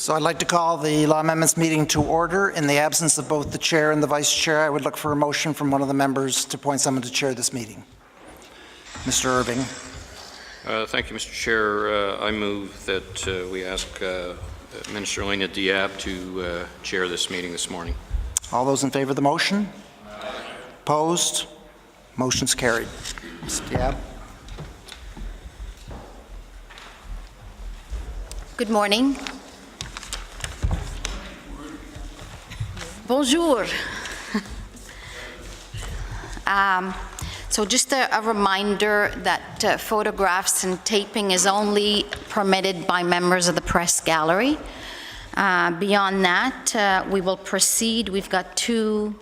So I'd like to call the Law Amendments meeting to order. In the absence of both the chair and the vice chair, I would look for a motion from one of the members to appoint someone to chair this meeting. Mr. Irving. Thank you, Mr. Chair. I move that we ask Minister Elena Diab to chair this meeting this morning. All those in favor of the motion? Aye. Opposed? Motion's carried. Ms. Diab. Good morning. Bonjour. So just a reminder that photographs and taping is only permitted by members of the press gallery. Beyond that, we will proceed. We've got two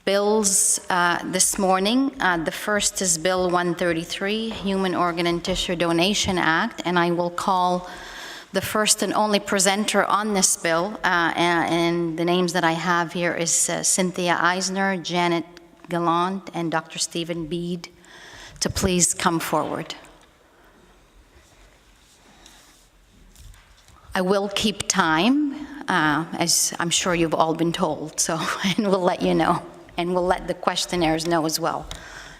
bills this morning. The first is Bill 133, Human Organ and Tissue Donation Act, and I will call the first and only presenter on this bill, and the names that I have here is Cynthia Eisner, Janet Gallant, and Dr. Stephen Bede, to please come forward. I will keep time, as I'm sure you've all been told, so, and we'll let you know, and we'll let the questionnaires know as well.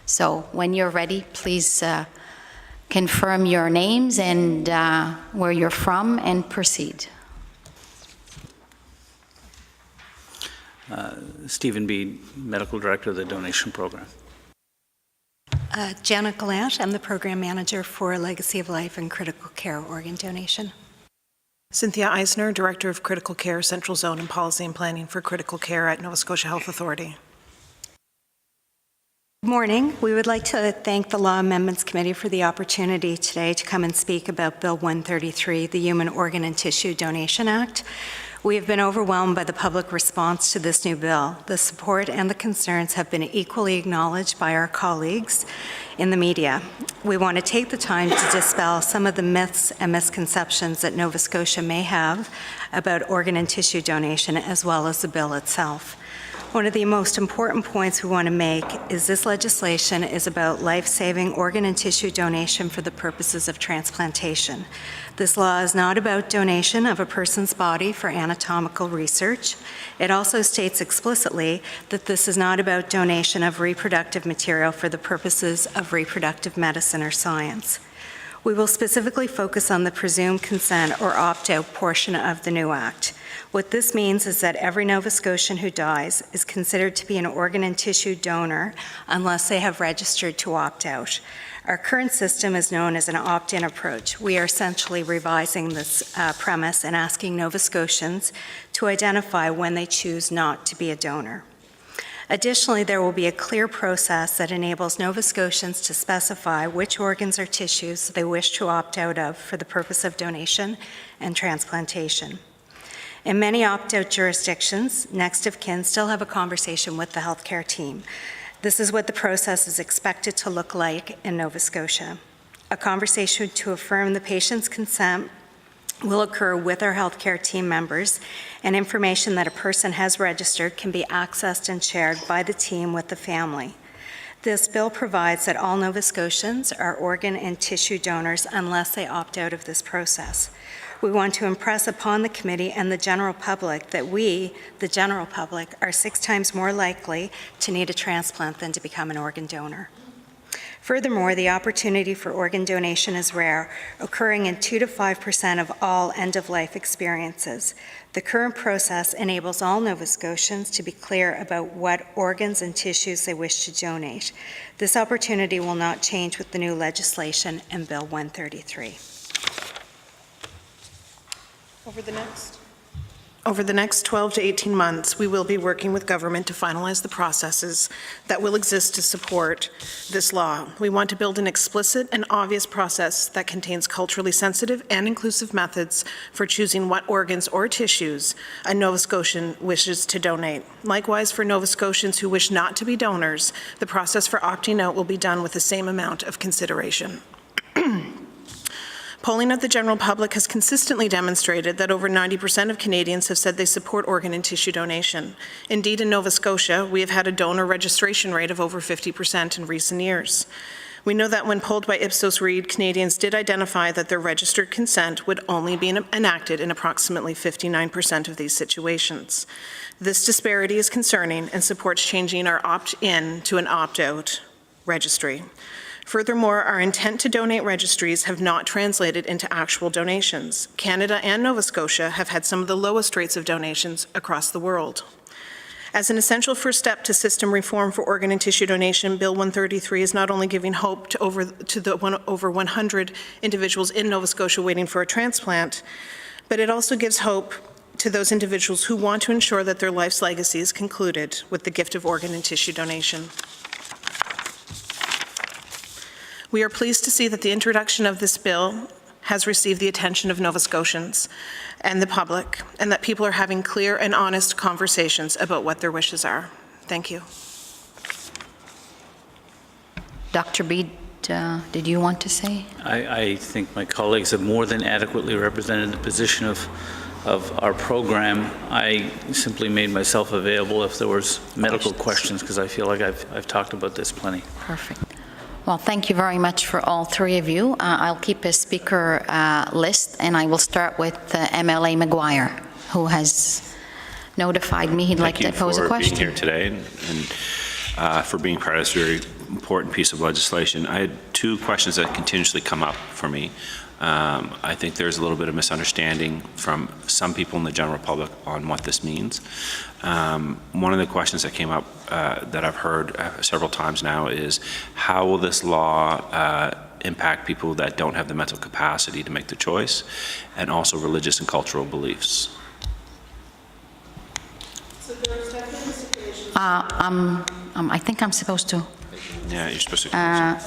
So when you're ready, please confirm your names and where you're from, and proceed. Stephen Bede, Medical Director of the Donation Program. Janet Gallant, I'm the Program Manager for Legacy of Life and Critical Care Organ Donation. Cynthia Eisner, Director of Critical Care Central Zone and Policy and Planning for Critical Care at Nova Scotia Health Authority. Good morning. We would like to thank the Law Amendments Committee for the opportunity today to come and speak about Bill 133, the Human Organ and Tissue Donation Act. We have been overwhelmed by the public response to this new bill. The support and the concerns have been equally acknowledged by our colleagues in the media. We want to take the time to dispel some of the myths and misconceptions that Nova Scotia may have about organ and tissue donation, as well as the bill itself. One of the most important points we want to make is this legislation is about life-saving organ and tissue donation for the purposes of transplantation. This law is not about donation of a person's body for anatomical research. It also states explicitly that this is not about donation of reproductive material for the purposes of reproductive medicine or science. We will specifically focus on the presumed consent or opt-out portion of the new act. What this means is that every Nova Scotian who dies is considered to be an organ and tissue donor unless they have registered to opt out. Our current system is known as an opt-in approach. We are essentially revising this premise and asking Nova Scotians to identify when they choose not to be a donor. Additionally, there will be a clear process that enables Nova Scotians to specify which organs or tissues they wish to opt out of for the purpose of donation and transplantation. In many opt-out jurisdictions, next of kin still have a conversation with the healthcare team. This is what the process is expected to look like in Nova Scotia. A conversation to affirm the patient's consent will occur with our healthcare team members, and information that a person has registered can be accessed and shared by the team with the family. This bill provides that all Nova Scotians are organ and tissue donors unless they opt out of this process. We want to impress upon the committee and the general public that we, the general public, are 6 times more likely to need a transplant than to become an organ donor. Furthermore, the opportunity for organ donation is rare, occurring in 2 to 5% of all end-of-life experiences. The current process enables all Nova Scotians to be clear about what organs and tissues they wish to donate. This opportunity will not change with the new legislation in Bill 133. Over the next 12 to 18 months, we will be working with government to finalize the processes that will exist to support this law. We want to build an explicit and obvious process that contains culturally sensitive and inclusive methods for choosing what organs or tissues a Nova Scotian wishes to donate. Likewise, for Nova Scotians who wish not to be donors, the process for opting out will be done with the same amount of consideration. Polling of the general public has consistently demonstrated that over 90% of Canadians have said they support organ and tissue donation. Indeed, in Nova Scotia, we have had a donor registration rate of over 50% in recent years. We know that when polled by Ipsos Reid, Canadians did identify that their registered consent would only be enacted in approximately 59% of these situations. This disparity is concerning and supports changing our opt-in to an opt-out registry. Furthermore, our intent to donate registries have not translated into actual donations. Canada and Nova Scotia have had some of the lowest rates of donations across the world. As an essential first step to system reform for organ and tissue donation, Bill 133 is not only giving hope to over 100 individuals in Nova Scotia waiting for a transplant, but it also gives hope to those individuals who want to ensure that their life's legacy is concluded with the gift of organ and tissue donation. We are pleased to see that the introduction of this bill has received the attention of Nova Scotians and the public, and that people are having clear and honest conversations about what their wishes are. Thank you. Dr. Bede, did you want to say? I think my colleagues have more than adequately represented the position of our program. I simply made myself available if there was medical questions, because I feel like I've talked about this plenty. Perfect. Well, thank you very much for all three of you. I'll keep a speaker list, and I will start with MLA McGuire, who has notified me he'd like to pose a question. Thank you for being here today and for being part of this very important piece of legislation. I had two questions that continuously come up for me. I think there's a little bit of misunderstanding from some people in the general public on what this means. One of the questions that came up that I've heard several times now is, how will this law impact people that don't have the mental capacity to make the choice, and also religious and cultural beliefs? So there's definitely situations. I think I'm supposed to. Yeah, you're supposed to.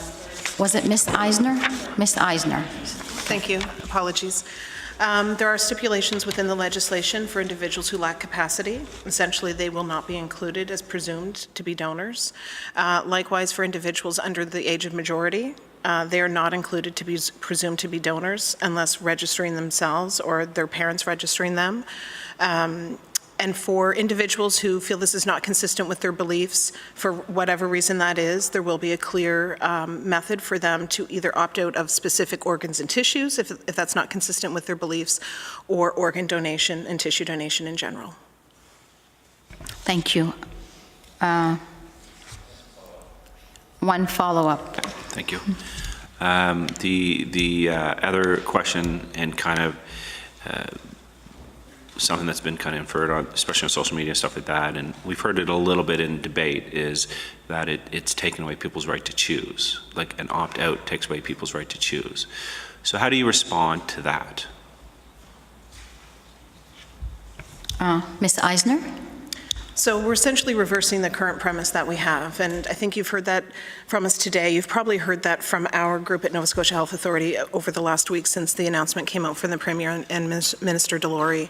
Was it Ms. Eisner? Ms. Eisner. Thank you. Apologies. There are stipulations within the legislation for individuals who lack capacity. Essentially, they will not be included as presumed to be donors. Likewise, for individuals under the age of majority, they are not included to be presumed to be donors unless registering themselves or their parents registering them. And for individuals who feel this is not consistent with their beliefs, for whatever reason that is, there will be a clear method for them to either opt out of specific organs and tissues, if that's not consistent with their beliefs, or organ donation and tissue donation in general. Thank you. One follow-up. Thank you. The other question, and kind of something that's been kind of inferred on, especially on social media and stuff like that, and we've heard it a little bit in debate, is that it's taken away people's right to choose. Like an opt-out takes away people's right to choose. So how do you respond to that? Ms. Eisner? So we're essentially reversing the current premise that we have, and I think you've heard that from us today. You've probably heard that from our group at Nova Scotia Health Authority over the last week since the announcement came out from the Premier and Minister Delory.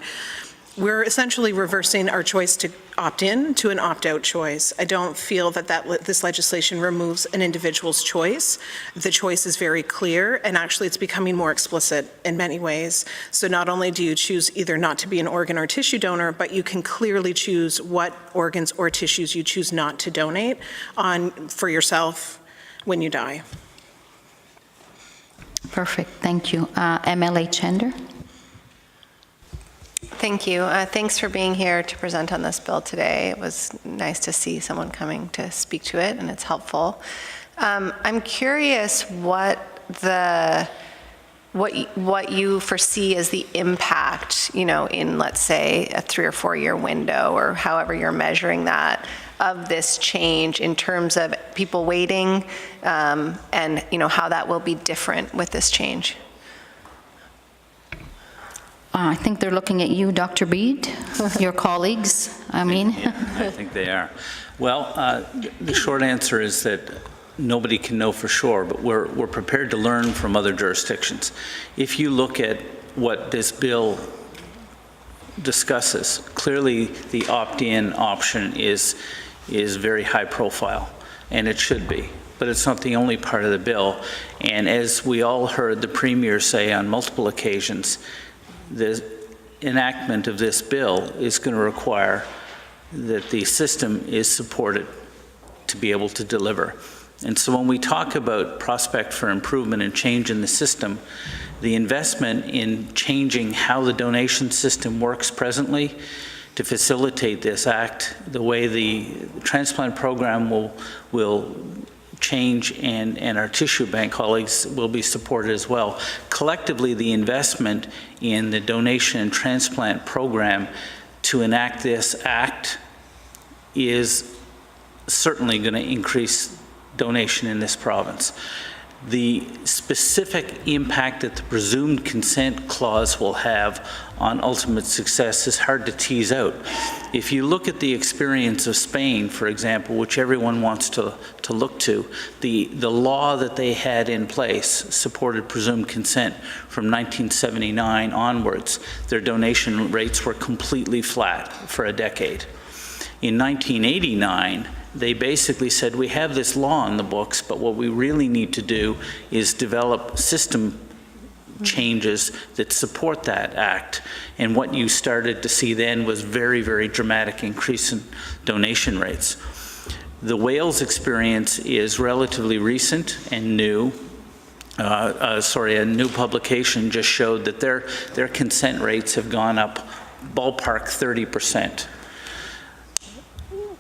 We're essentially reversing our choice to opt in to an opt-out choice. I don't feel that this legislation removes an individual's choice. The choice is very clear, and actually it's becoming more explicit in many ways. So not only do you choose either not to be an organ or tissue donor, but you can clearly choose what organs or tissues you choose not to donate for yourself when you die. Perfect, thank you. MLA Chender? Thank you. Thanks for being here to present on this bill today. It was nice to see someone coming to speak to it, and it's helpful. I'm curious what you foresee as the impact, in, let's say, a 3 or 4 year window, or however you're measuring that, of this change in terms of people waiting, and how that will be different with this change. I think they're looking at you, Dr. Bede, your colleagues, I mean. Yeah, I think they are. Well, the short answer is that nobody can know for sure, but we're prepared to learn from other jurisdictions. If you look at what this bill discusses, clearly the opt-in option is very high profile, and it should be. But it's not the only part of the bill. And as we all heard the Premier say on multiple occasions, the enactment of this bill is going to require that the system is supported to be able to deliver. And so when we talk about prospect for improvement and change in the system, the investment in changing how the donation system works presently to facilitate this act, the way the transplant program will change, and our tissue bank colleagues will be supported as well. Collectively, the investment in the donation and transplant program to enact this act is certainly going to increase donation in this province. The specific impact that the presumed consent clause will have on ultimate success is hard to tease out. If you look at the experience of Spain, for example, which everyone wants to look to, the law that they had in place supported presumed consent from 1979 onwards. Their donation rates were completely flat for a decade. In 1989, they basically said, we have this law in the books, but what we really need to do is develop system changes that support that act. And what you started to see then was very, very dramatic increase in donation rates. The Wales experience is relatively recent and new. A new publication just showed that their consent rates have gone up ballpark 30%.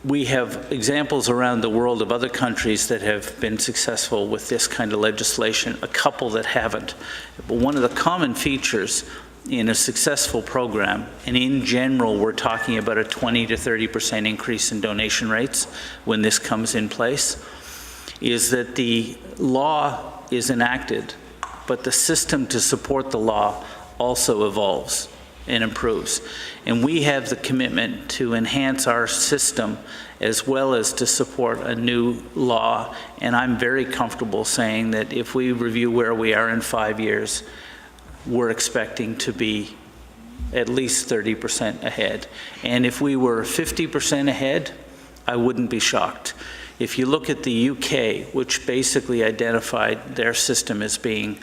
We have examples around the world of other countries that have been successful with this kind of legislation, a couple that haven't. But one of the common features in a successful program, and in general we're talking about a 20 to 30% increase in donation rates when this comes in place, is that the law is enacted, but the system to support the law also evolves and improves. And we have the commitment to enhance our system as well as to support a new law. And I'm very comfortable saying that if we review where we are in 5 years, we're expecting to be at least 30% ahead. And if we were 50% ahead, I wouldn't be shocked. If you look at the UK, which basically identified their system as being,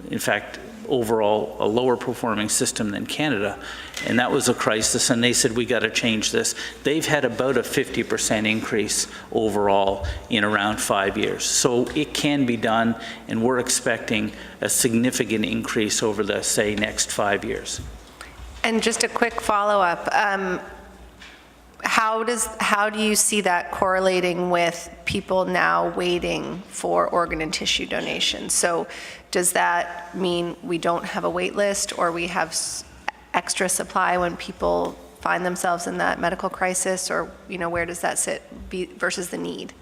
in fact, overall a lower performing system than Canada, and that was a crisis, and they said we got to change this. They've had about a 50% increase overall in around 5 years. So it can be done, and we're expecting a significant increase over the, say, next 5 years. And just a quick follow-up. How do you see that correlating with people now waiting for organ and tissue donations? So does that mean we don't have a wait list, or we have extra supply when people find themselves in that medical crisis, or where does that sit versus the need?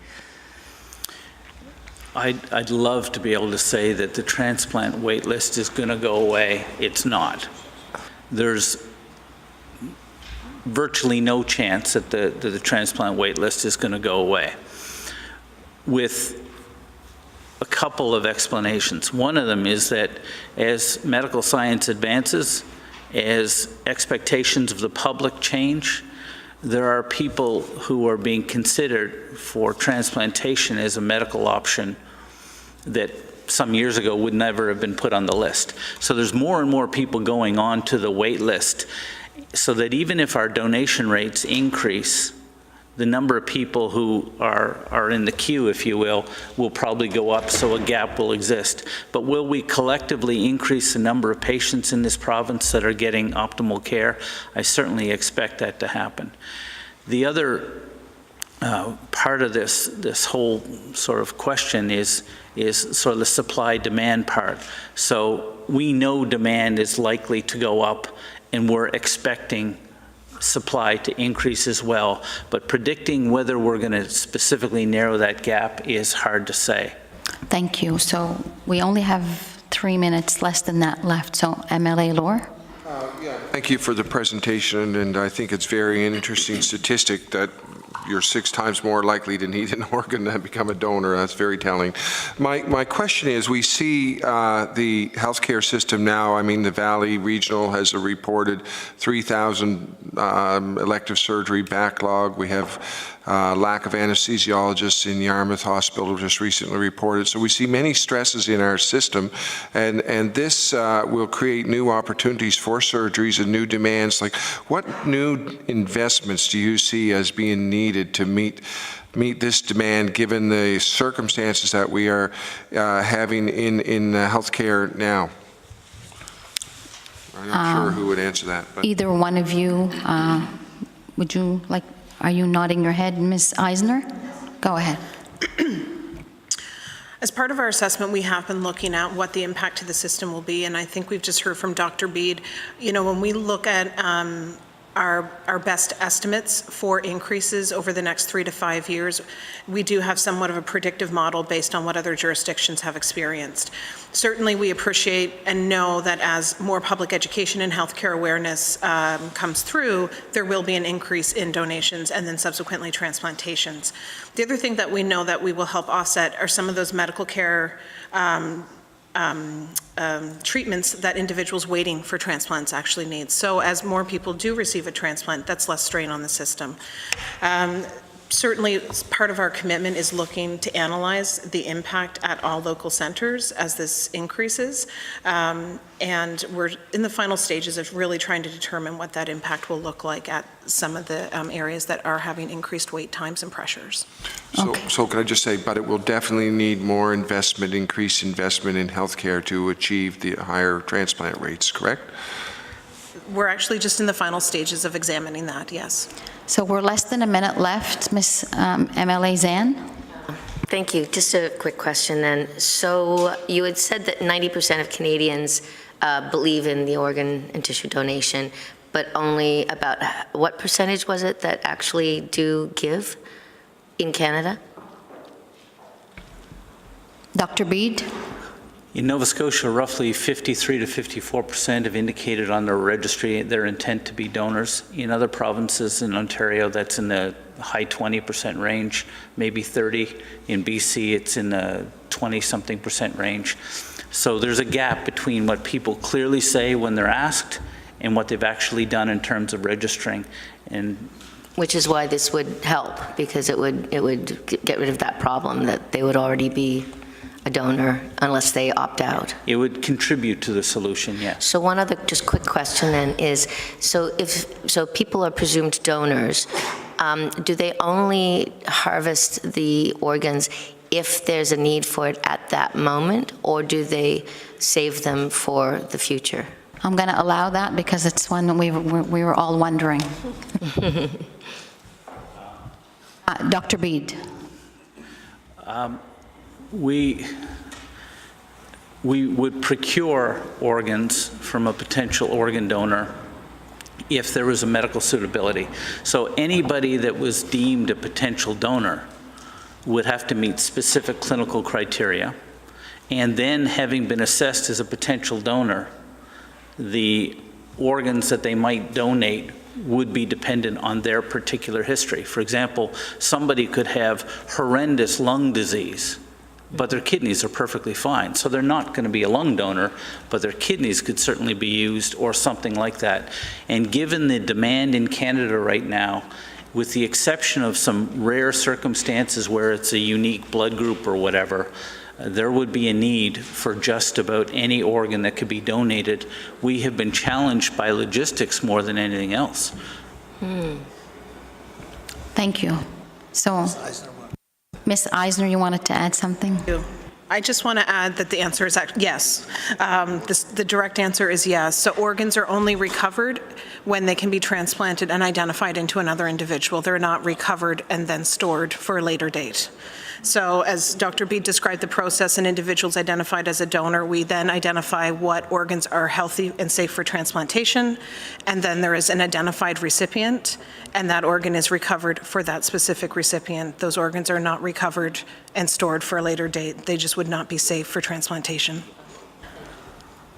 I'd love to be able to say that the transplant wait list is going to go away. It's not. There's virtually no chance that the transplant wait list is going to go away, with a couple of explanations. One of them is that as medical science advances, as expectations of the public change, there are people who are being considered for transplantation as a medical option that some years ago would never have been put on the list. So there's more and more people going on to the wait list, so that even if our donation rates increase, the number of people who are in the queue, if you will probably go up, so a gap will exist. But will we collectively increase the number of patients in this province that are getting optimal care? I certainly expect that to happen. The other part of this whole sort of question is sort of the supply-demand part. So we know demand is likely to go up, and we're expecting supply to increase as well, but predicting whether we're going to specifically narrow that gap is hard to say. Thank you. So we only have 3 minutes, less than that left. So MLA Lohr. Thank you for the presentation, and I think it's very interesting statistic that you're 6 times more likely to need an organ than become a donor. That's very telling. My question is, we see the healthcare system now, I mean, the Valley Regional has a reported 3,000 elective surgery backlog. We have lack of anesthesiologists in Yarmouth Hospital just recently reported. So we see many stresses in our system, and this will create new opportunities for surgeries and new demands. Like, what new investments do you see as being needed needed to meet this demand, given the circumstances that we are having in healthcare now? I'm not sure who would answer that. But. Either one of you, would you like, are you nodding your head, Ms. Eisner? Go ahead. As part of our assessment, we have been looking at what the impact to the system will be, and I think we've just heard from Dr. Bede. You know, when we look at our best estimates for increases over the next 3 to 5 years, we do have somewhat of a predictive model based on what other jurisdictions have experienced. Certainly, we appreciate and know that as more public education and healthcare awareness comes through, there will be an increase in donations and then subsequently transplantations. The other thing that we know that we will help offset are some of those medical care treatments that individuals waiting for transplants actually need. So as more people do receive a transplant, that's less strain on the system. Certainly, part of our commitment is looking to analyze the impact at all local centers as this increases. And we're in the final stages of really trying to determine what that impact will look like at some of the areas that are having increased wait times and pressures. So can I just say, but it will definitely need more investment, increased investment in healthcare to achieve the higher transplant rates, correct? We're actually just in the final stages of examining that, yes. So we're less than a minute left. Ms. MLA Zan? Thank you. Just a quick question then. So you had said that 90% of Canadians believe in the organ and tissue donation, but only about what percentage was it that actually do give in Canada? Dr. Bede? In Nova Scotia, roughly 53 to 54% have indicated on their registry their intent to be donors. In other provinces in Ontario, that's in the high 20% range, maybe 30. In BC, it's in the 20-something% range. So there's a gap between what people clearly say when they're asked and what they've actually done in terms of registering. And which is why this would help, because it would get rid of that problem that they would already be a donor unless they opt out. It would contribute to the solution, yes. So one other just quick question then is, so people are presumed donors, do they only harvest the organs if there's a need for it at that moment, or do they save them for the future? I'm going to allow that because it's one that we were all wondering. Dr. Bede. We would procure organs from a potential organ donor if there was a medical suitability. So anybody that was deemed a potential donor would have to meet specific clinical criteria, and then, having been assessed as a potential donor, the organs that they might donate would be dependent on their particular history. For example, somebody could have horrendous lung disease, but their kidneys are perfectly fine. So they're not going to be a lung donor, but their kidneys could certainly be used or something like that. And given the demand in Canada right now, with the exception of some rare circumstances where it's a unique blood group or whatever, there would be a need for just about any organ that could be donated. We have been challenged by logistics more than anything else. Thank you. So, Ms. Eisner, you wanted to add something? I just want to add that the answer is yes. The direct answer is yes. So organs are only recovered when they can be transplanted and identified into another individual. They're not recovered and then stored for a later date. So as Dr. Bede described the process, an individual's identified as a donor, we then identify what organs are healthy and safe for transplantation, and then there is an identified recipient, and that organ is recovered for that specific recipient. Those organs are not recovered and stored for a later date. They just would not be safe for transplantation.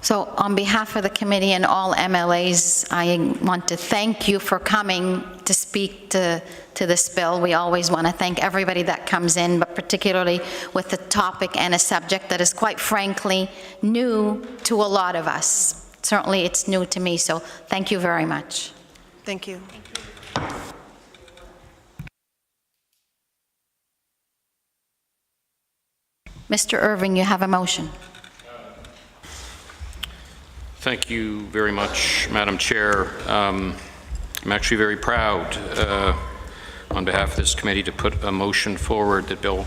So on behalf of the committee and all MLAs, I want to thank you for coming to speak to this bill. We always want to thank everybody that comes in, but particularly with the topic and a subject that is quite frankly new to a lot of us. Certainly it's new to me, so thank you very much. Thank you. Mr. Irving, you have a motion. Thank you very much, Madam Chair. I'm actually very proud on behalf of this committee to put a motion forward that Bill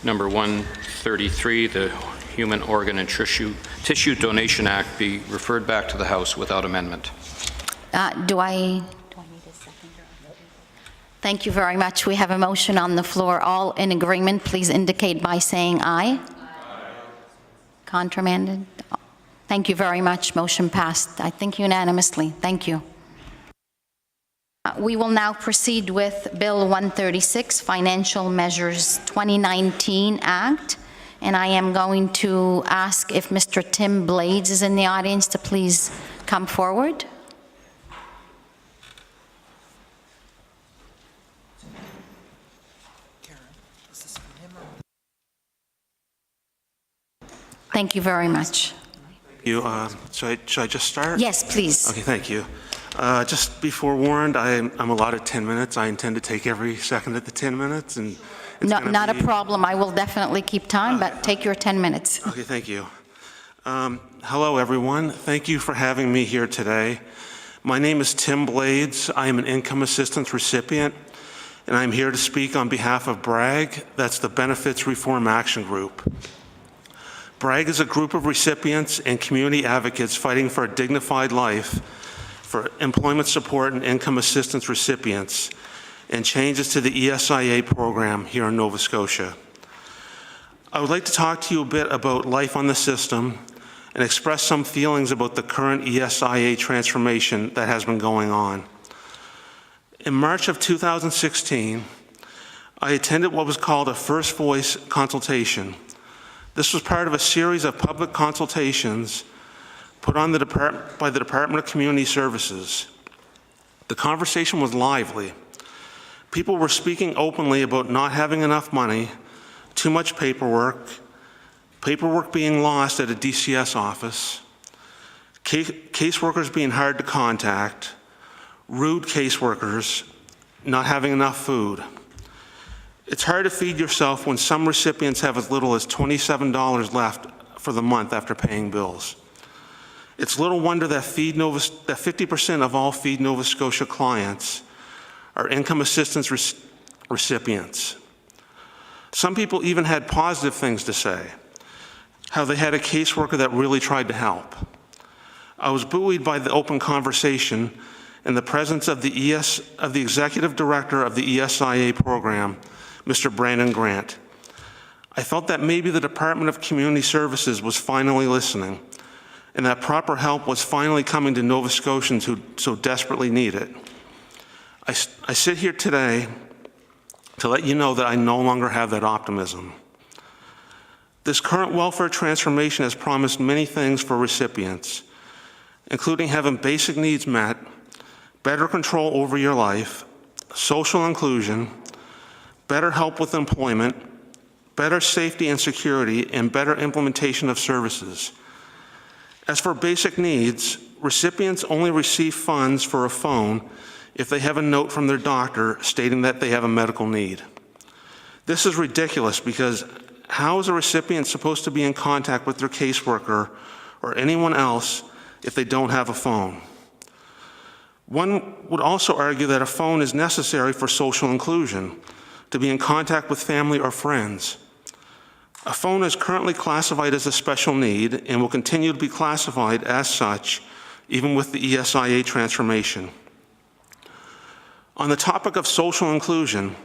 number 133, the Human Organ and Tissue Donation Act, be referred back to the House without amendment. Do I need a second? Thank you very much. We have a motion on the floor. All in agreement, please indicate by saying aye. Contramanded? Thank you very much. Motion passed, I think unanimously. Thank you. We will now proceed with Bill 136, Financial Measures 2019 Act. And I am going to ask if Mr. Tim Blades is in the audience to please come forward. Thank you very much. Should I just start? Yes, please. Okay, thank you. Just be forewarned, I'm allotted 10 minutes. I intend to take every second of the 10 minutes. And Not a problem. I will definitely keep time, but take your 10 minutes. Okay, thank you. Hello, everyone. Thank you for having me here today. My name is Tim Blades. I am an income assistance recipient, and I'm here to speak on behalf of BRAG. That's the Benefits Reform Action Group. BRAG is a group of recipients and community advocates fighting for a dignified life for employment support and income assistance recipients and changes to the ESIA program here in Nova Scotia. I would like to talk to you a bit about life on the system and express some feelings about the current ESIA transformation that has been going on. In March of 2016, I attended what was called a First Voice consultation. This was part of a series of public consultations put on by the Department of Community Services. The conversation was lively. People were speaking openly about not having enough money, too much paperwork being lost at a DCS office, caseworkers being hard to contact, rude caseworkers, not having enough food. It's hard to feed yourself when some recipients have as little as $27 left for the month after paying bills. It's little wonder that 50% of all Feed Nova Scotia clients are income assistance recipients. Some people even had positive things to say, how they had a caseworker that really tried to help. I was buoyed by the open conversation and the presence of the executive director of the ESIA program, Mr. Brandon Grant. I felt that maybe the Department of Community Services was finally listening and that proper help was finally coming to Nova Scotians who so desperately need it. I sit here today to let you know that I no longer have that optimism. This current welfare transformation has promised many things for recipients, including having basic needs met, better control over your life, social inclusion, better help with employment, better safety and security, and better implementation of services. As for basic needs, recipients only receive funds for a phone if they have a note from their doctor stating that they have a medical need. This is ridiculous because how is a recipient supposed to be in contact with their caseworker or anyone else if they don't have a phone? One would also argue that a phone is necessary for social inclusion, to be in contact with family or friends. A phone is currently classified as a special need and will continue to be classified as such even with the ESIA transformation. On the topic of social inclusion,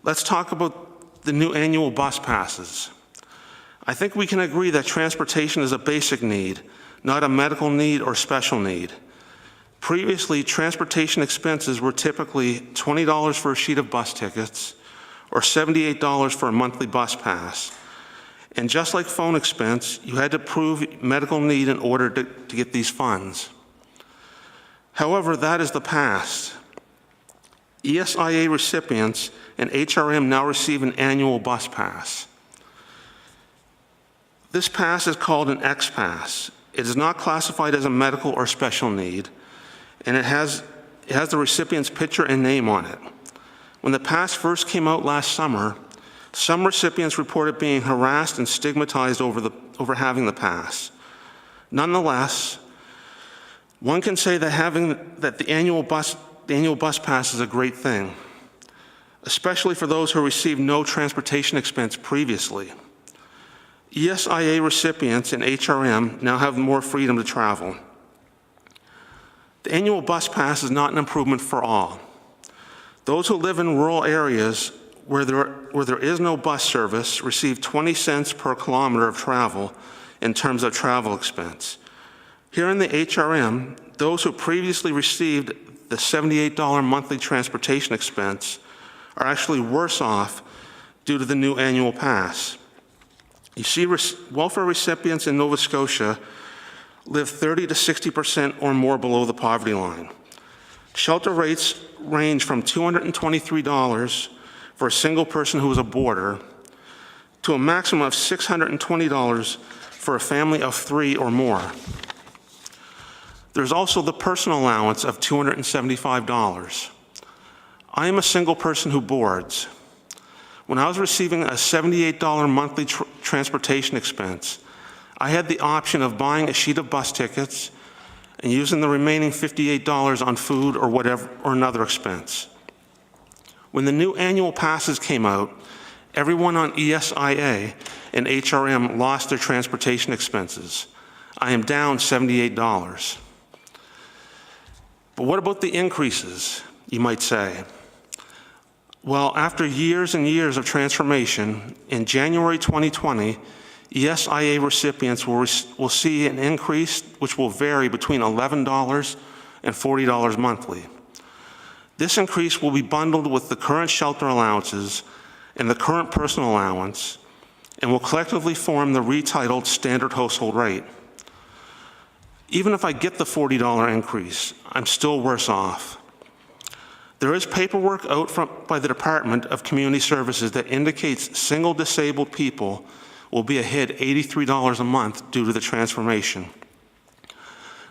let's talk about the new annual bus passes. I think we can agree that transportation is a basic need, not a medical need or special need. Previously, transportation expenses were typically $20 for a sheet of bus tickets or $78 for a monthly bus pass. And just like phone expense, you had to prove medical need in order to get these funds. However, that is the past. ESIA recipients and HRM now receive an annual bus pass. This pass is called an X pass. It is not classified as a medical or special need, and it has the recipient's picture and name on it. When the pass first came out last summer, some recipients reported being harassed and stigmatized over having the pass. Nonetheless, one can say that the annual bus pass is a great thing. especially for those who received no transportation expense previously. ESIA recipients in HRM now have more freedom to travel. The annual bus pass is not an improvement for all. Those who live in rural areas where there is no bus service receive 20 cents per kilometer of travel in terms of travel expense. Here in the HRM, those who previously received the $78 monthly transportation expense are actually worse off due to the new annual pass. You see, welfare recipients in Nova Scotia live 30 to 60% or more below the poverty line. Shelter rates range from $223 for a single person who is a boarder to a maximum of $620 for a family of 3 or more. There's also the personal allowance of $275. I am a single person who boards. When I was receiving a $78 monthly transportation expense, I had the option of buying a sheet of bus tickets and using the remaining $58 on food or another expense. When the new annual passes came out, everyone on ESIA and HRM lost their transportation expenses. I am down $78. But what about the increases, you might say? Well, after years and years of transformation, in January 2020, ESIA recipients will see an increase which will vary between $11 and $40 monthly. This increase will be bundled with the current shelter allowances and the current personal allowance and will collectively form the retitled standard household rate. Even if I get the $40 increase, I'm still worse off. There is paperwork out by the Department of Community Services that indicates single disabled people will be ahead $83 a month due to the transformation.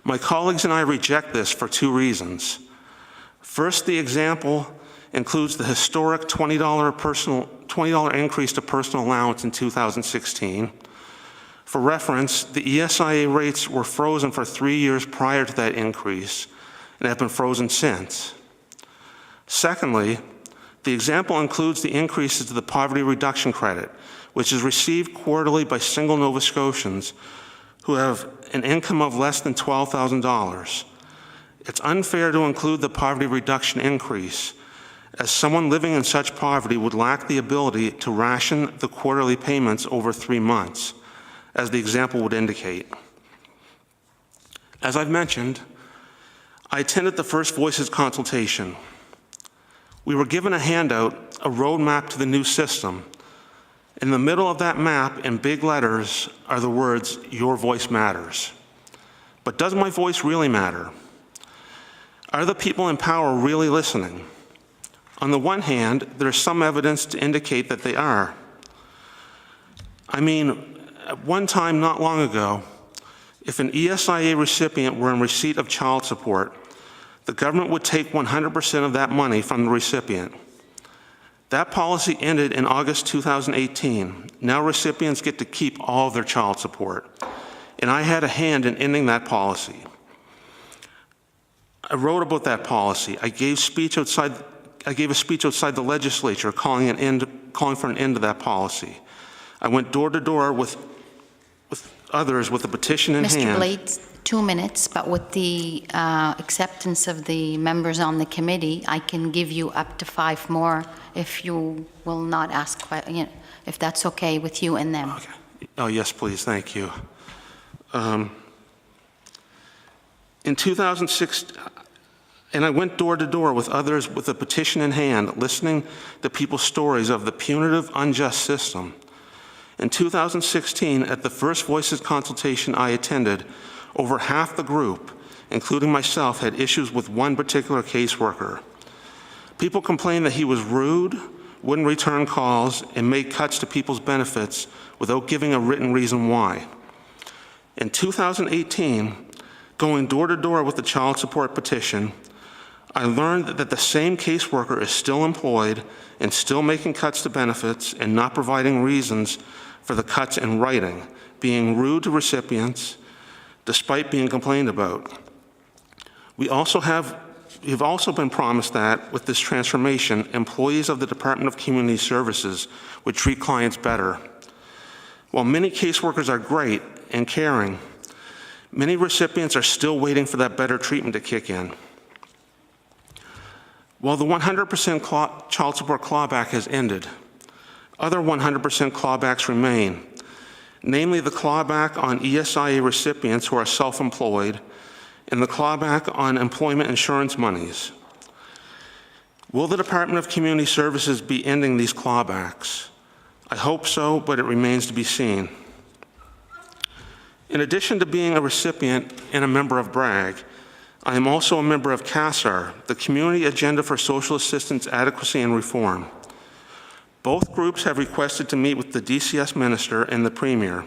My colleagues and I reject this for 2 reasons. First, the example includes the historic $20 increase to personal allowance in 2016. For reference, the ESIA rates were frozen for 3 years prior to that increase and have been frozen since. Secondly, the example includes the increases to the poverty reduction credit, which is received quarterly by single Nova Scotians who have an income of less than $12,000. It's unfair to include the poverty reduction increase, as someone living in such poverty would lack the ability to ration the quarterly payments over 3 months, as the example would indicate. As I've mentioned, I attended the First Voices consultation. We were given a handout, a roadmap to the new system. In the middle of that map, in big letters, are the words, "Your voice matters." But does my voice really matter? Are the people in power really listening? On the one hand, there's some evidence to indicate that they are. I mean, at one time not long ago, if an ESIA recipient were in receipt of child support, the government would take 100% of that money from the recipient. That policy ended in August 2018. Now recipients get to keep all of their child support. And I had a hand in ending that policy. I wrote about that policy. I gave a speech outside the legislature calling for an end to that policy. I went door to door with others with a petition in hand. Mr. Blades, 2 minutes, but with the acceptance of the members on the committee, I can give you up to 5 more if you will not ask, if that's okay with you and them. Okay. Oh, yes, please. Thank you. In 2006, and I went door to door with others with a petition in hand, listening to people's stories of the punitive, unjust system. In 2016, at the First Voices consultation I attended, over half the group, including myself, had issues with one particular caseworker. People complained that he was rude, wouldn't return calls, and made cuts to people's benefits without giving a written reason why. In 2018, going door to door with the child support petition, I learned that the same caseworker is still employed and still making cuts to benefits and not providing reasons for the cuts in writing, being rude to recipients despite being complained about. We also have we've also been promised that with this transformation, employees of the Department of Community Services would treat clients better. While many caseworkers are great and caring, many recipients are still waiting for that better treatment to kick in. While the 100% child support clawback has ended, other 100% clawbacks remain, namely the clawback on ESIA recipients who are self-employed and the clawback on employment insurance monies. Will the Department of Community Services be ending these clawbacks? I hope so, but it remains to be seen. In addition to being a recipient and a member of BRAG, I am also a member of CASAR, the Community Agenda for Social Assistance Adequacy and Reform. Both groups have requested to meet with the DCS Minister and the Premier.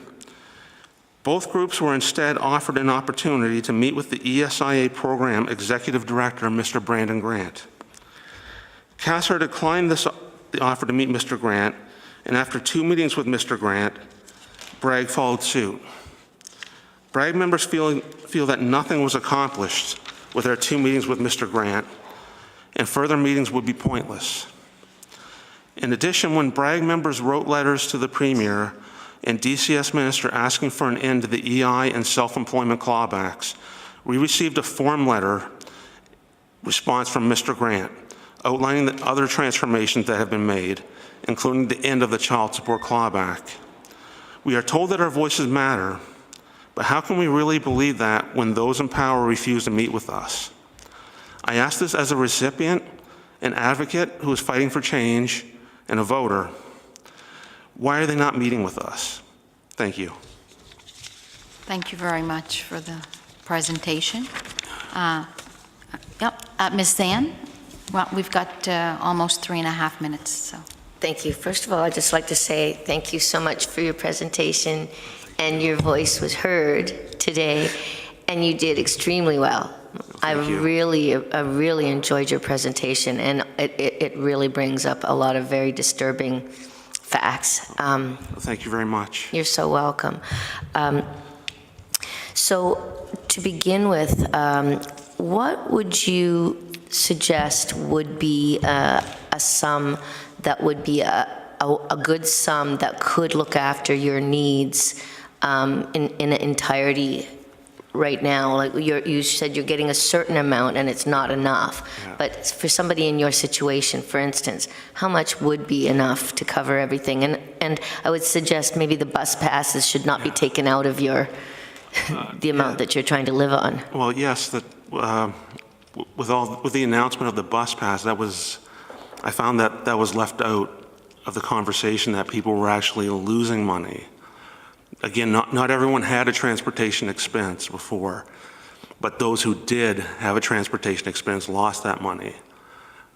Both groups were instead offered an opportunity to meet with the ESIA Program Executive Director, Mr. Brandon Grant. CASAR declined the offer to meet Mr. Grant, and after 2 meetings with Mr. Grant, BRAG followed suit. BRAG members feel that nothing was accomplished with our 2 meetings with Mr. Grant, and further meetings would be pointless. In addition, when BRAG members wrote letters to the Premier and DCS Minister asking for an end to the EI and self-employment clawbacks, we received a form letter response from Mr. Grant outlining the other transformations that have been made, including the end of the child support clawback. We are told that our voices matter, but how can we really believe that when those in power refuse to meet with us? I ask this as a recipient, an advocate who is fighting for change, and a voter. Why are they not meeting with us? Thank you. Thank you very much for the presentation. Ms. Zan, well, we've got almost 3.5 minutes. So. Thank you. First of all, I'd just like to say thank you so much for your presentation, and your voice was heard today, and you did extremely well. I really enjoyed your presentation, and it really brings up a lot of very disturbing facts. Thank you very much. You're so welcome. So to begin with, what would you suggest would be a sum that would be a good sum that could look after your needs in entirety right now? Like you said, you're getting a certain amount and it's not enough. Yeah. But for somebody in your situation, for instance, how much would be enough to cover everything? And I would suggest maybe the bus passes should not be taken out of your the amount that you're trying to live on. Well, yes, with the announcement of the bus pass, I found that was left out of the conversation, that people were actually losing money. Again, not everyone had a transportation expense before, but those who did have a transportation expense lost that money.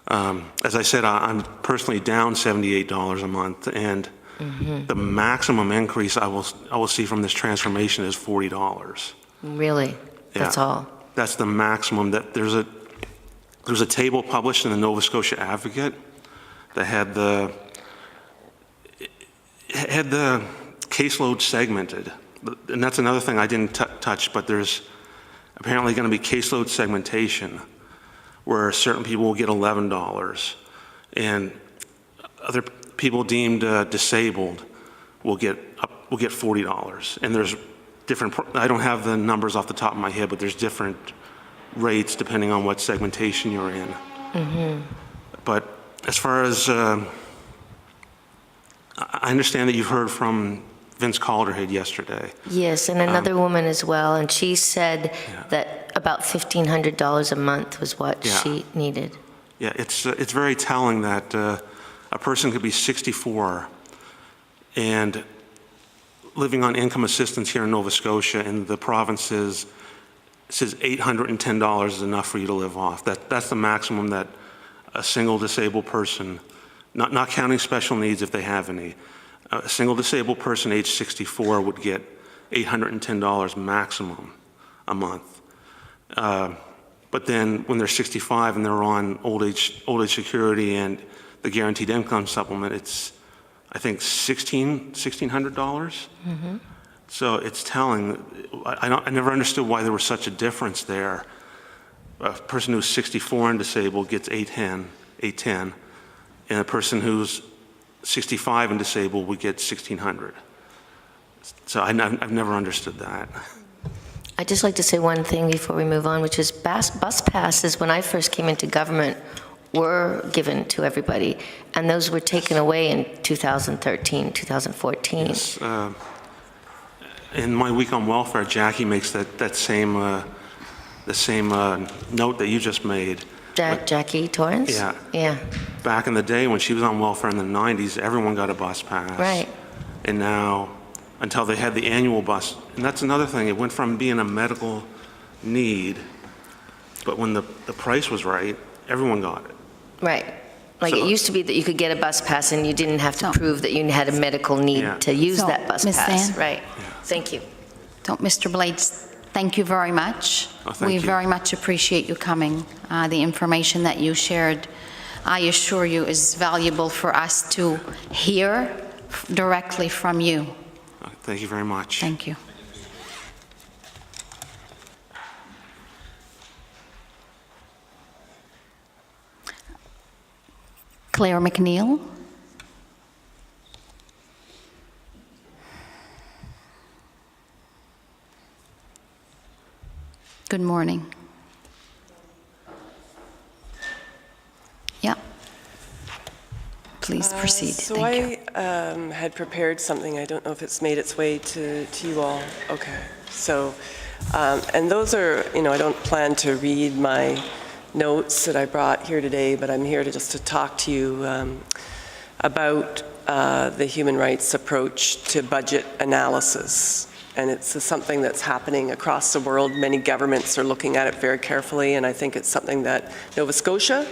As I said, I'm personally down $78 a month, and the maximum increase I will see from this transformation is $40. Really? That's all? That's the maximum. That there's a table published in the Nova Scotia Advocate that had the caseload segmented, and that's another thing I didn't touch, but there's apparently going to be caseload segmentation where certain people will get $11 and other people deemed disabled will get $40. And there's different, I don't have the numbers off the top of my head, but there's different rates depending on what segmentation you're in. But as far as, I understand that you've heard from Vince Calderhead yesterday. Yes, and another woman as well, and she said that about $1,500 a month was what she needed. Yeah, it's very telling that a person could be 64 and living on income assistance here in Nova Scotia, and the province says $810 is enough for you to live off. That's the maximum that a single disabled person, not counting special needs if they have any, a single disabled person age 64 would get $810 maximum a month. But then when they're 65 and they're on old age security and the guaranteed income supplement, it's, I think, $1,600. So it's telling. I never understood why there was such a difference there. a person who's 64 and disabled gets $810, and a person who's 65 and disabled would get $1,600. So I've never understood that. I'd just like to say one thing before we move on, which is bus passes, when I first came into government, were given to everybody, and those were taken away in 2013, 2014. Yes, in my week on welfare, Jackie makes the same note that you just made. Jackie Torrance? Yeah. Yeah. Back in the day when she was on welfare in the 90s, everyone got a bus pass. Right. And now, until they had the annual bus, and that's another thing, it went from being a medical need, but when the price was right, everyone got it. Right. Like So- it used to be that you could get a bus pass and you didn't have to prove that you had a medical need Yeah. to use So, that bus Ms. pass. Ann? Right. Thank you. So, Mr. Blades, thank you very much. Oh, thank We you. very much appreciate you coming. The information that you shared, I assure you, is valuable for us to hear directly from you. Thank you very much. Thank you. Claire McNeil. Good morning. Yeah. Please proceed. So Thank you. I had prepared something. I don't know if it's made its way to you all. Okay. So, and those are, I don't plan to read my notes that I brought here today, but I'm here to talk to you about the human rights approach to budget analysis. And it's something that's happening across the world. Many governments are looking at it very carefully, and I think it's something that Nova Scotia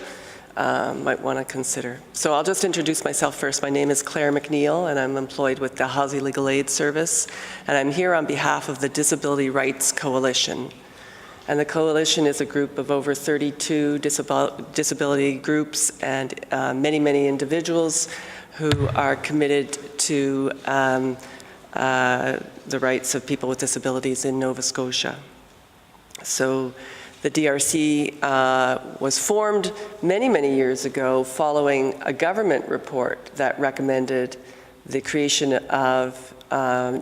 might want to consider. So I'll just introduce myself first. My name is Claire McNeil, and I'm employed with the Housing Legal Aid Service, and I'm here on behalf of the Disability Rights Coalition. And the coalition is a group of over 32 disability groups and many, many individuals who are committed to the rights of people with disabilities in Nova Scotia. So the DRC was formed many, many years ago following a government report that recommended the creation of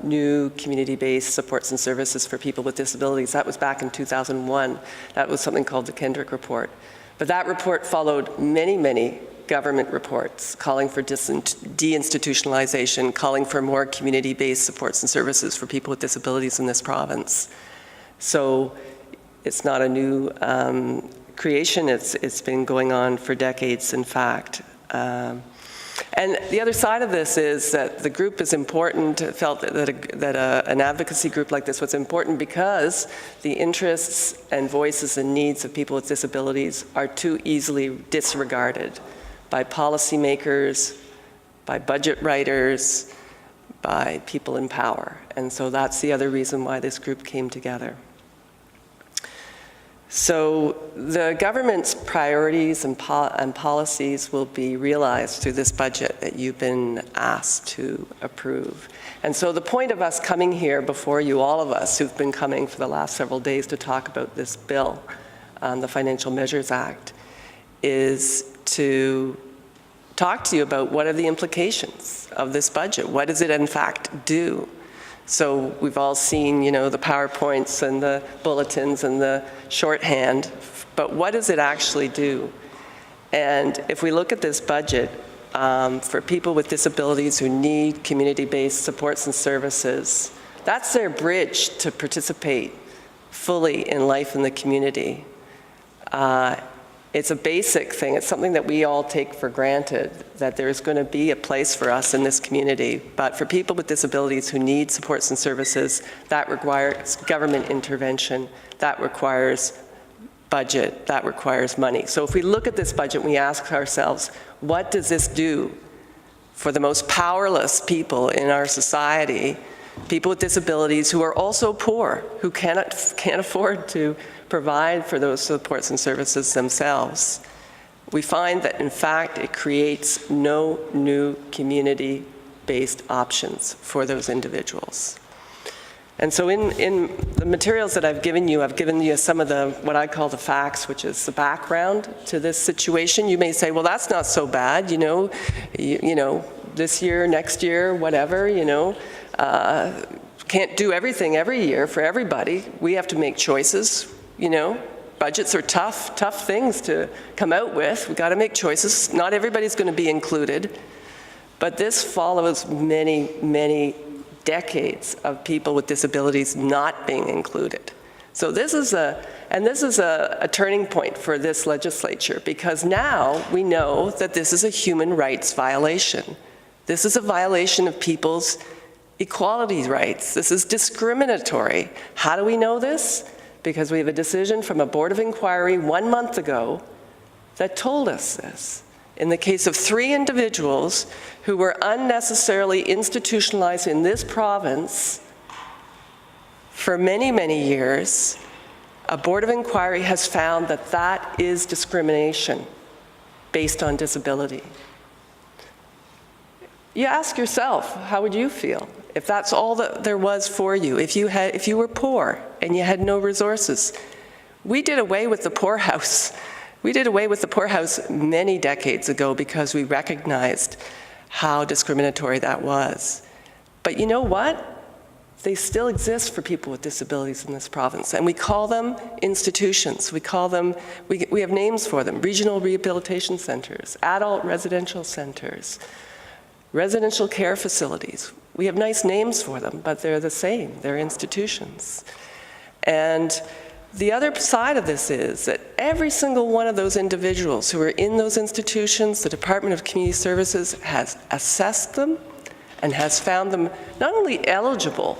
new community-based supports and services for people with disabilities. That was back in 2001. That was something called the Kendrick Report. But that report followed many, many government reports calling for deinstitutionalization, calling for more community-based supports and services for people with disabilities in this province. So it's not a new creation. It's been going on for decades, in fact. And the other side of this is that the group is important, felt that an advocacy group like this was important because the interests and voices and needs of people with disabilities are too easily disregarded by policymakers, by budget writers, by people in power. And so that's the other reason why this group came together. So the government's priorities and policies will be realized through this budget that you've been asked to approve. And so the point of us coming here before you, all of us who've been coming for the last several days to talk about this bill, the Financial Measures Act, is to talk to you about what are the implications of this budget. What does it in fact do? So we've all seen, the PowerPoints and the bulletins and the shorthand, but what does it actually do? And if we look at this budget, for people with disabilities who need community-based supports and services, that's their bridge to participate fully in life in the community. It's a basic thing. It's something that we all take for granted, that there's going to be a place for us in this community. But for people with disabilities who need supports and services, that requires government intervention, that requires budget, that requires money. So if we look at this budget, we ask ourselves, what does this do for the most powerless people in our society, people with disabilities who are also poor, who can't afford to provide for those supports and services themselves? We find that, in fact, it creates no new community-based options for those individuals. And so in the materials that I've given you some of the, what I call the facts, which is the background to this situation. You may say, well, that's not so bad, you know, this year, next year, whatever, can't do everything every year for everybody. We have to make choices, Budgets are tough things to come out with. We've got to make choices. Not everybody's going to be included. But this follows many, many decades of people with disabilities not being included. So this is a turning point for this legislature, because now we know that this is a human rights violation. This is a violation of people's equality rights. This is discriminatory. How do we know this? Because we have a decision from a board of inquiry 1 month ago that told us this. In the case of 3 individuals who were unnecessarily institutionalized in this province for many, many years, a board of inquiry has found that that is discrimination based on disability. You ask yourself, how would you feel if that's all that there was for you, if you were poor and you had no resources? We did away with the poorhouse. We did away with the poorhouse many decades ago because we recognized how discriminatory that was. But you know what? They still exist for people with disabilities in this province, and we call them institutions. We call them, we have names for them: regional rehabilitation centers, adult residential centers, residential care facilities. We have nice names for them, but they're the same. They're institutions. And the other side of this is that every single one of those individuals who are in those institutions, the Department of Community Services has assessed them and has found them not only eligible,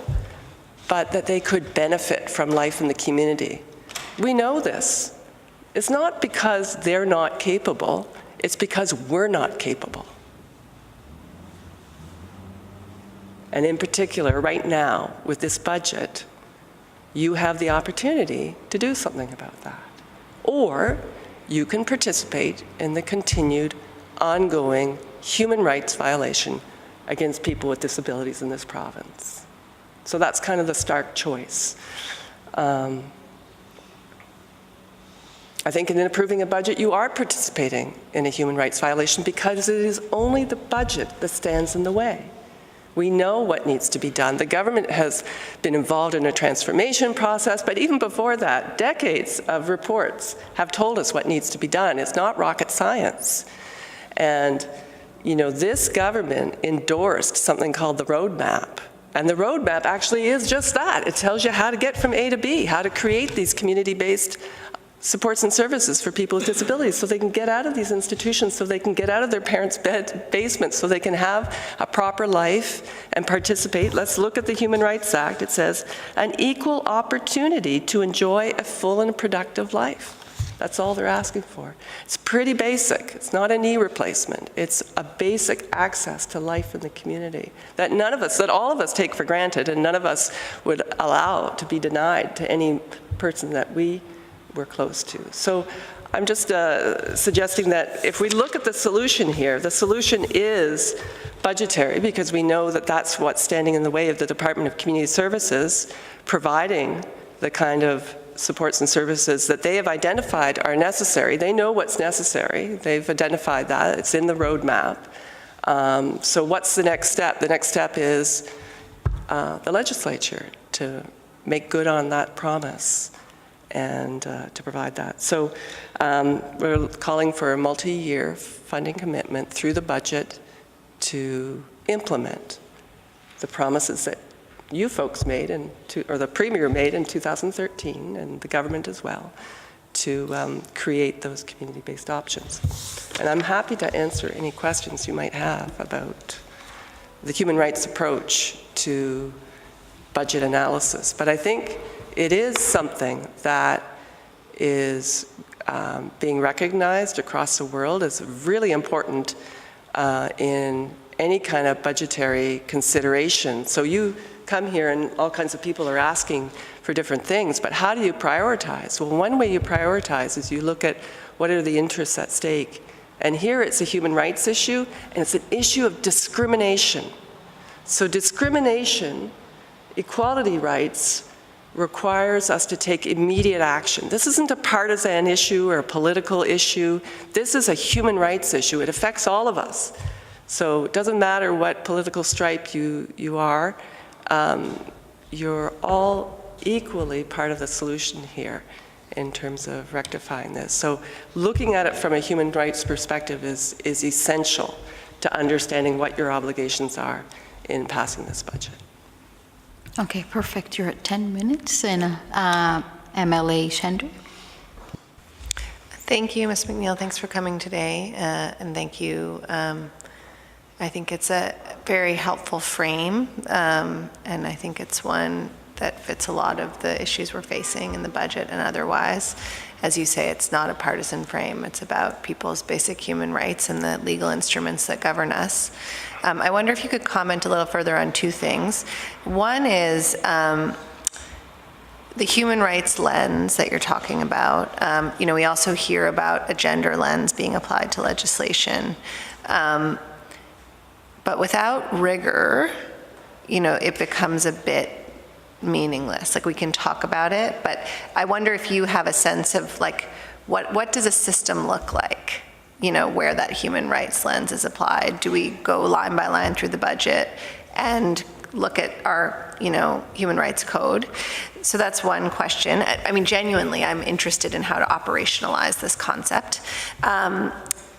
but that they could benefit from life in the community. We know this. It's not because they're not capable, it's because we're not capable. And in particular, right now, with this budget, you have the opportunity to do something about that. Or you can participate in the continued, ongoing human rights violation against people with disabilities in this province. So that's kind of the stark choice. I think in approving a budget, you are participating in a human rights violation because it is only the budget that stands in the way. We know what needs to be done. The government has been involved in a transformation process, but even before that, decades of reports have told us what needs to be done. It's not rocket science. And, this government endorsed something called the roadmap. And the roadmap actually is just that. It tells you how to get from A to B, how to create these community-based supports and services for people with disabilities so they can get out of these institutions, so they can get out of their parents' basements, so they can have a proper life and participate. Let's look at the Human Rights Act. It says, an equal opportunity to enjoy a full and productive life. That's all they're asking for. It's pretty basic. It's not a knee replacement. It's a basic access to life in the community that all of us take for granted, and none of us would allow to be denied to any person that we're close to. So I'm just suggesting that if we look at the solution here, the solution is budgetary, because we know that that's what's standing in the way of the Department of Community Services providing the kind of supports and services that they have identified are necessary. They know what's necessary. They've identified that. It's in the roadmap. So what's the next step? The next step is the legislature to make good on that promise and to provide that. So we're calling for a multi-year funding commitment through the budget to implement the promises that you folks made, or the Premier made in 2013, and the government as well, to create those community-based options. And I'm happy to answer any questions you might have about the human rights approach to budget analysis. But I think it is something that is being recognized across the world as really important in any kind of budgetary consideration. So you come here and all kinds of people are asking for different things, but how do you prioritize? Well, one way you prioritize is you look at what are the interests at stake. And here it's a human rights issue, and it's an issue of discrimination. So discrimination Equality rights requires us to take immediate action. This isn't a partisan issue or a political issue. This is a human rights issue. It affects all of us. So it doesn't matter what political stripe you are, you're all equally part of the solution here in terms of rectifying this. So looking at it from a human rights perspective is essential to understanding what your obligations are in passing this budget. Okay, perfect. You're at 10 minutes. And MLA Shendry. Thank you, Ms. McNeil. Thanks for coming today, and thank you. I think it's a very helpful frame, and I think it's one that fits a lot of the issues we're facing in the budget and otherwise. As you say, it's not a partisan frame. It's about people's basic human rights and the legal instruments that govern us. I wonder if you could comment a little further on two things. One is the human rights lens that you're talking about. We also hear about a gender lens being applied to legislation. But without rigor, it becomes a bit meaningless. Like, we can talk about it, but I wonder if you have a sense of, like, what does a system look like, where that human rights lens is applied? Do we go line by line through the budget and look at our, human rights code? So that's one question. I mean, genuinely, I'm interested in how to operationalize this concept.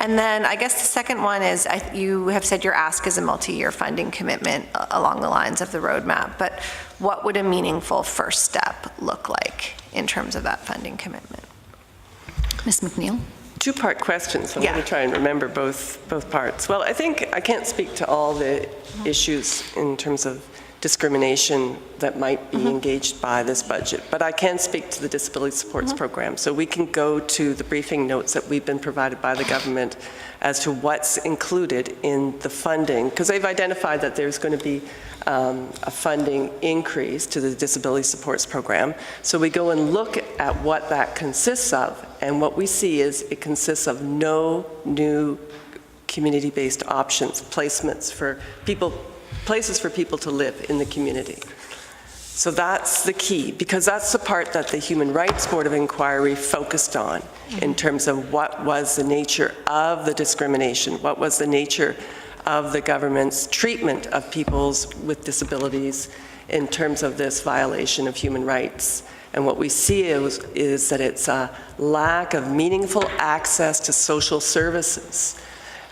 And then I guess the second one is, you have said your ask is a multi-year funding commitment along the lines of the roadmap, but what would a meaningful first step look like in terms of that funding commitment? Ms. McNeil? Two-part question, so I'm going to try and remember both parts. Well, I think I can't speak to all the issues in terms of discrimination that might be engaged by this budget, but I can speak to the disability supports program. So we can go to the briefing notes that we've been provided by the government as to what's included in the funding, because they've identified that there's going to be a funding increase to the disability supports program. So we go and look at what that consists of, and what we see is it consists of no new community-based options, places for people to live in the community. So that's the key, because that's the part that the Human Rights Board of Inquiry focused on in terms of what was the nature of the discrimination, what was the nature of the government's treatment of people with disabilities in terms of this violation of human rights. And what we see is that it's a lack of meaningful access to social services.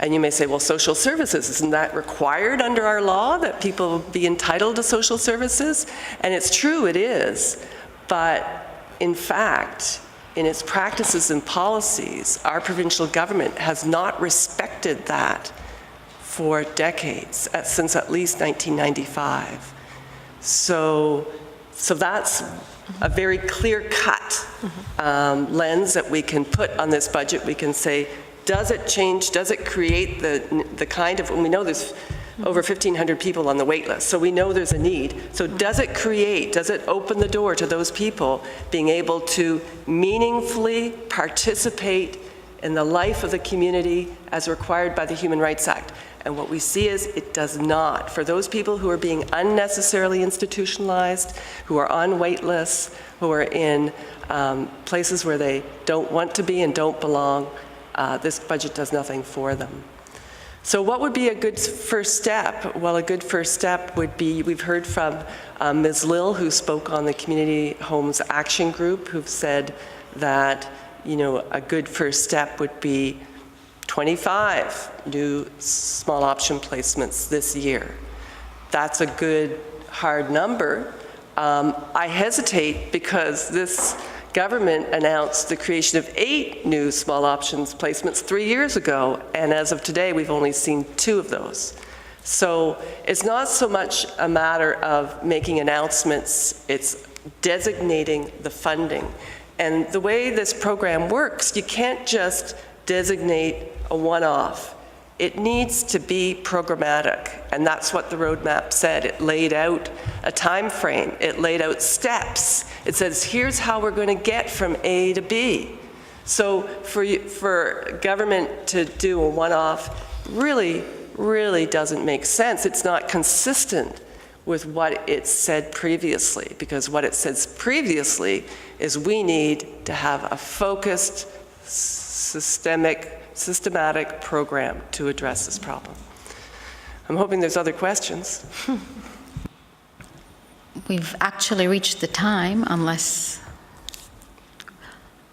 And you may say, well, social services, isn't that required under our law that people be entitled to social services? And it's true, it is. But in fact, in its practices and policies, our provincial government has not respected that for decades, since at least 1995. So that's a very clear-cut lens that we can put on this budget. We can say, does it change, does it create the kind of, and we know there's over 1,500 people on the wait list, so we know there's a need. So does it open the door to those people being able to meaningfully participate in the life of the community as required by the Human Rights Act? And what we see is it does not. For those people who are being unnecessarily institutionalized, who are on wait lists, who are in places where they don't want to be and don't belong, this budget does nothing for them. So what would be a good first step? Well, a good first step would be, we've heard from Ms. Lill, who spoke on the Community Homes Action Group, who've said that, a good first step would be 25 new small option placements this year. That's a good, hard number. I hesitate because this government announced the creation of 8 new small options placements 3 years ago, and as of today, we've only seen 2 of those. So it's not so much a matter of making announcements, it's designating the funding. And the way this program works, you can't just designate a one-off. It needs to be programmatic, and that's what the roadmap said. It laid out a time frame. It laid out steps. It says, here's how we're going to get from A to B. So for government to do a one-off really doesn't make sense. It's not consistent with what it said previously, because what it says previously is we need to have a focused, systematic program to address this problem. I'm hoping there's other questions. We've actually reached the time, unless,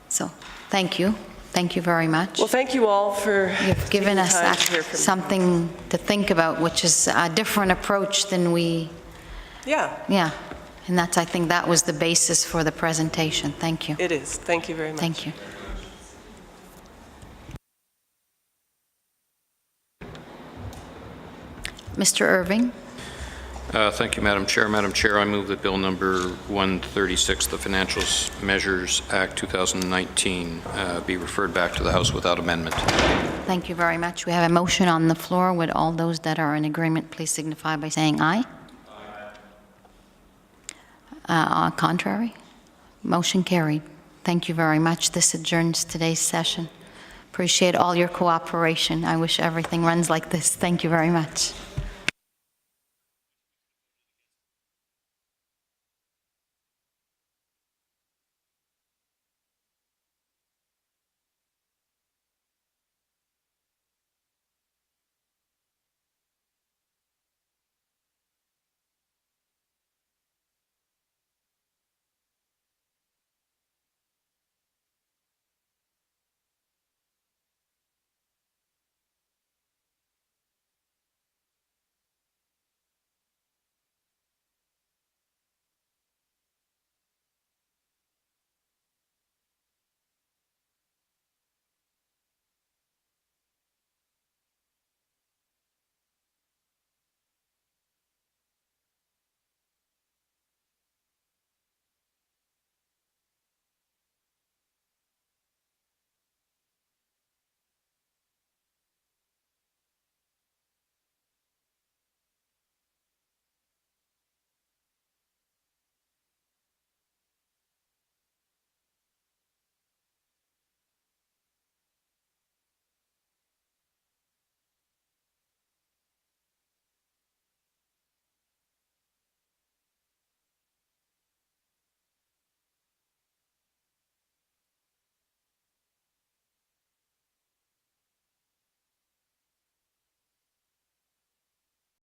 so, thank you. Thank you very much. Well, thank you all for You've given us taking time to hear from me. something to think about, which is a different approach than we, Yeah, and that's, I think that was the basis for the presentation. Thank you. it is. Thank you very much. Thank you. Mr. Irving? Thank you, Madam Chair. Madam Chair, I move that Bill number 136, the Financial Measures Act 2019, be referred back to the House without amendment. Thank you very much. We have a motion on the floor. Would all those that are in agreement please signify by saying aye? Contrary? Motion carried. Thank you very much. This adjourns today's session. Appreciate all your cooperation. I wish everything runs like this. Thank you very much.